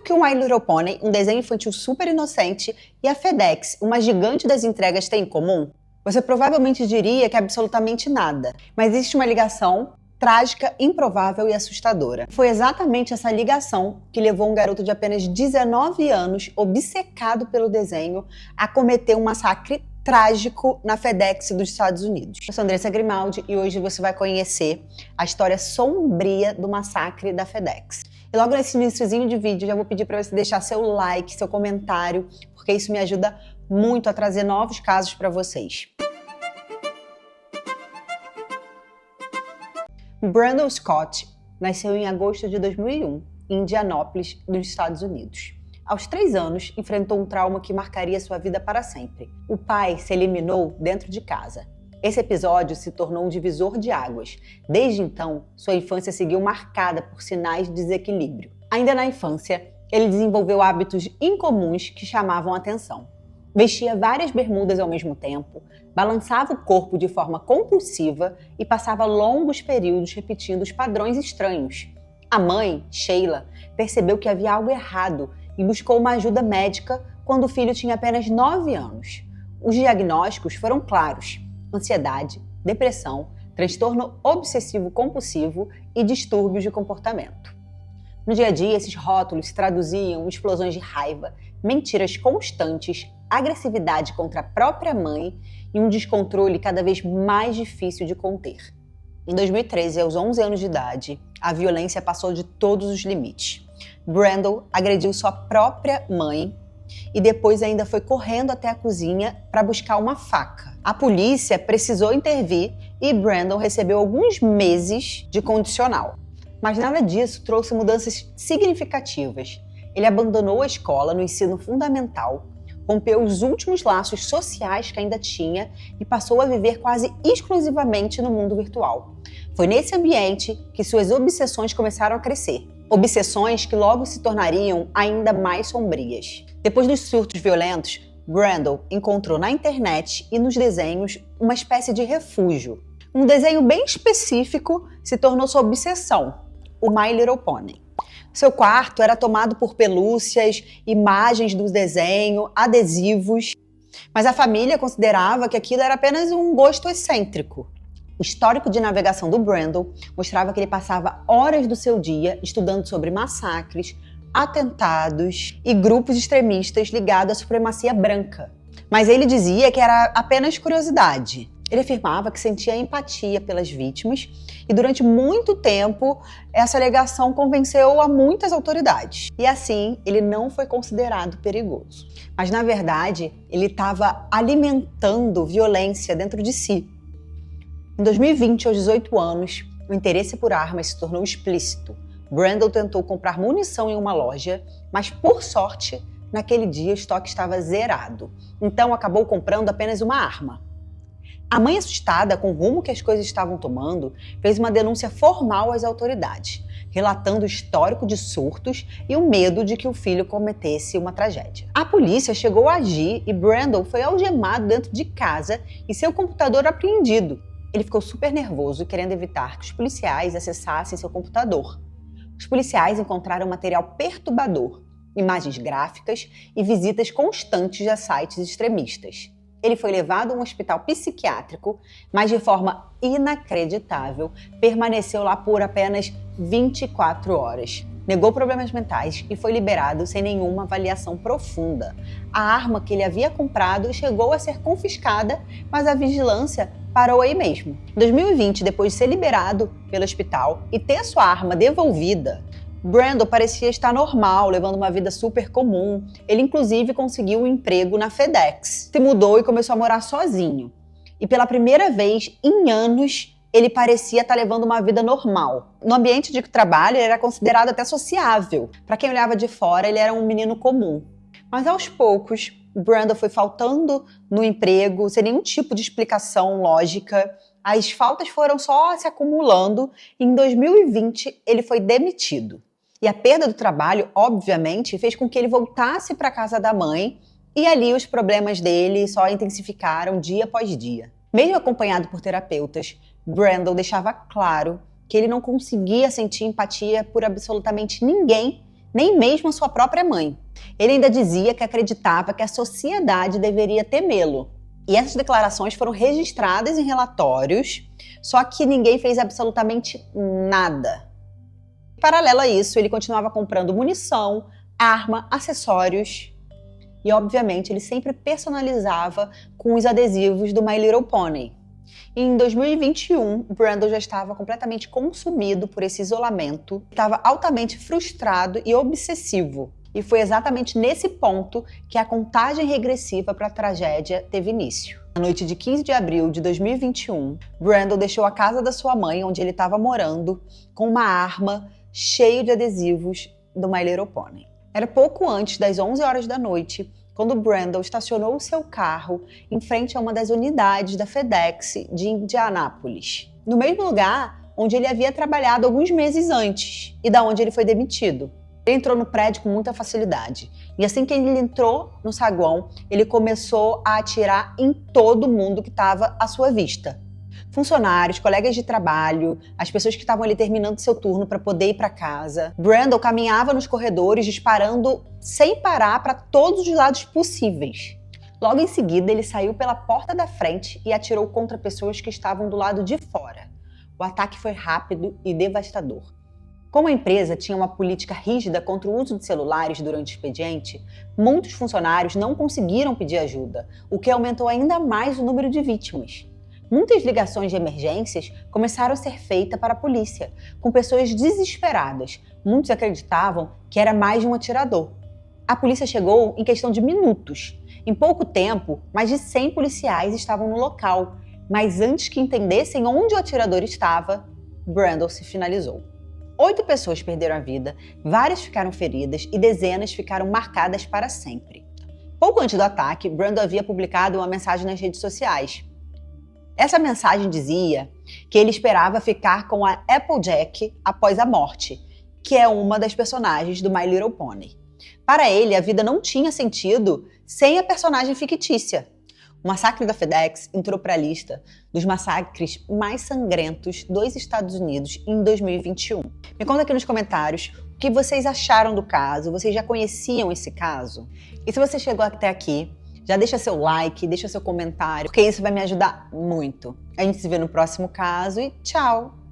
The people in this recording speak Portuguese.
que o My Little Pony, um desenho infantil super inocente, e a FedEx, uma gigante das entregas, têm em comum? Você provavelmente diria que absolutamente nada, mas existe uma ligação trágica, improvável e assustadora. Foi exatamente essa ligação que levou um garoto de apenas 19 anos, obcecado pelo desenho, a cometer um massacre trágico na FedEx dos Estados Unidos. Eu sou Andressa Grimaldi e hoje você vai conhecer a história sombria do massacre da FedEx. E logo nesse iniciozinho de vídeo já vou pedir para você deixar seu like, seu comentário, porque isso me ajuda muito a trazer novos casos para vocês. Brandon Scott nasceu em agosto de 2001, em Indianápolis, nos Estados Unidos. Aos 3 anos, enfrentou um trauma que marcaria sua vida para sempre. O pai se eliminou dentro de casa. Esse episódio se tornou um divisor de águas. Desde então, sua infância seguiu marcada por sinais de desequilíbrio. Ainda na infância, ele desenvolveu hábitos incomuns que chamavam a atenção. Vestia várias bermudas ao mesmo tempo, balançava o corpo de forma compulsiva e passava longos períodos repetindo os padrões estranhos. A mãe, Sheila, percebeu que havia algo errado e buscou uma ajuda médica quando o filho tinha apenas 9 anos. Os diagnósticos foram claros: ansiedade, depressão, transtorno obsessivo-compulsivo e distúrbios de comportamento. No dia a dia, esses rótulos se traduziam em explosões de raiva, mentiras constantes, agressividade contra a própria mãe e um descontrole cada vez mais difícil de conter. Em 2013, aos 11 anos de idade, a violência passou de todos os limites. Brandon agrediu sua própria mãe e depois ainda foi correndo até a cozinha para buscar uma faca. A polícia precisou intervir e Brandon recebeu alguns meses de condicional. Mas nada disso trouxe mudanças significativas. Ele abandonou a escola no ensino fundamental, rompeu os últimos laços sociais que ainda tinha e passou a viver quase exclusivamente no mundo virtual. Foi nesse ambiente que suas obsessões começaram a crescer. Obsessões que logo se tornariam ainda mais sombrias. Depois dos surtos violentos, Brandon encontrou na internet e nos desenhos uma espécie de refúgio. Um desenho bem específico se tornou sua obsessão: o My Little Pony. Seu quarto era tomado por pelúcias, imagens do desenho, adesivos, mas a família considerava que aquilo era apenas um gosto excêntrico. O histórico de navegação do Brandon mostrava que ele passava horas do seu dia estudando sobre massacres, atentados e grupos extremistas ligados à supremacia branca. Mas ele dizia que era apenas curiosidade. Ele afirmava que sentia empatia pelas vítimas e durante muito tempo essa alegação convenceu a muitas autoridades. E assim, ele não foi considerado perigoso. Mas na verdade, ele estava alimentando violência dentro de si. Em 2020, aos 18 anos, o interesse por armas se tornou explícito. Brandon tentou comprar munição em uma loja, mas por sorte, naquele dia o estoque estava zerado. Então acabou comprando apenas uma arma. A mãe, assustada com o rumo que as coisas estavam tomando, fez uma denúncia formal às autoridades, relatando o histórico de surtos e o medo de que o filho cometesse uma tragédia. A polícia chegou a agir e Brandon foi algemado dentro de casa e seu computador apreendido. Ele ficou super nervoso, querendo evitar que os policiais acessassem seu computador. Os policiais encontraram material perturbador, imagens gráficas e visitas constantes a sites extremistas. Ele foi levado a um hospital psiquiátrico, mas de forma inacreditável, permaneceu lá por apenas 24 horas. Negou problemas mentais e foi liberado sem nenhuma avaliação profunda. A arma que ele havia comprado chegou a ser confiscada, mas a vigilância parou aí mesmo. Em 2020, depois de ser liberado pelo hospital e ter sua arma devolvida, Brandon parecia estar normal, levando uma vida super comum. Ele inclusive conseguiu um emprego na FedEx. Se mudou e começou a morar sozinho. E pela primeira vez em anos, ele parecia estar levando uma vida normal. No ambiente de trabalho, ele era considerado até sociável. Para quem olhava de fora, ele era um menino comum. Mas aos poucos, Brandon foi faltando no emprego, sem nenhum tipo de explicação lógica. As faltas foram só se acumulando e em 2020 ele foi demitido. E a perda do trabalho, obviamente, fez com que ele voltasse para a casa da mãe e ali os problemas dele só intensificaram dia após dia. Mesmo acompanhado por terapeutas, Brandon deixava claro que ele não conseguia sentir empatia por absolutamente ninguém nem mesmo a sua própria mãe. Ele ainda dizia que acreditava que a sociedade deveria temê-lo. E essas declarações foram registradas em relatórios, só que ninguém fez absolutamente nada. Paralelo a isso, ele continuava comprando munição, arma, acessórios e, obviamente, ele sempre personalizava com os adesivos do My Little Pony. E em 2021, Brandon já estava completamente consumido por esse isolamento, estava altamente frustrado e obsessivo. E foi exatamente nesse ponto que a contagem regressiva para a tragédia teve início. Na noite de 15 de abril de 2021, Brandon deixou a casa da sua mãe, onde ele estava morando, com uma arma cheia de adesivos do My Little Pony. Era pouco antes das 11 horas da noite, quando Brandon estacionou o seu carro em frente a uma das unidades da FedEx de Indianápolis, no mesmo lugar onde ele havia trabalhado alguns meses antes e da onde ele foi demitido. Ele entrou no prédio com muita facilidade e assim que ele entrou no saguão, ele começou a atirar em todo mundo que estava à sua vista. Funcionários, colegas de trabalho, as pessoas que estavam ali terminando seu turno para poder ir para casa. Brandon caminhava nos corredores disparando sem parar para todos os lados possíveis. Logo em seguida, ele saiu pela porta da frente e atirou contra pessoas que estavam do lado de fora. O ataque foi rápido e devastador. Como a empresa tinha uma política rígida contra o uso de celulares durante o expediente, muitos funcionários não conseguiram pedir ajuda, o que aumentou ainda mais o número de vítimas. Muitas ligações de emergências começaram a ser feitas para a polícia, com pessoas desesperadas. Muitos acreditavam que era mais de um atirador. A polícia chegou em questão de minutos. Em pouco tempo, mais de 100 policiais estavam no local, mas antes que entendessem onde o atirador estava, Brandon se finalizou. 8 pessoas perderam a vida, várias ficaram feridas e dezenas ficaram marcadas para sempre. Pouco antes do ataque, Brandon havia publicado uma mensagem nas redes sociais. Essa mensagem dizia que ele esperava ficar com a Applejack após a morte, que é uma das personagens do My Little Pony. Para ele, a vida não tinha sentido sem a personagem fictícia. O massacre da FedEx entrou para a lista dos massacres mais sangrentos dos Estados Unidos em 2021. Me conta aqui nos comentários o que vocês acharam do caso, vocês já conheciam esse caso? E se você chegou até aqui, já deixa seu like, deixa seu comentário, porque isso vai me ajudar muito. A gente se vê no próximo caso e tchau!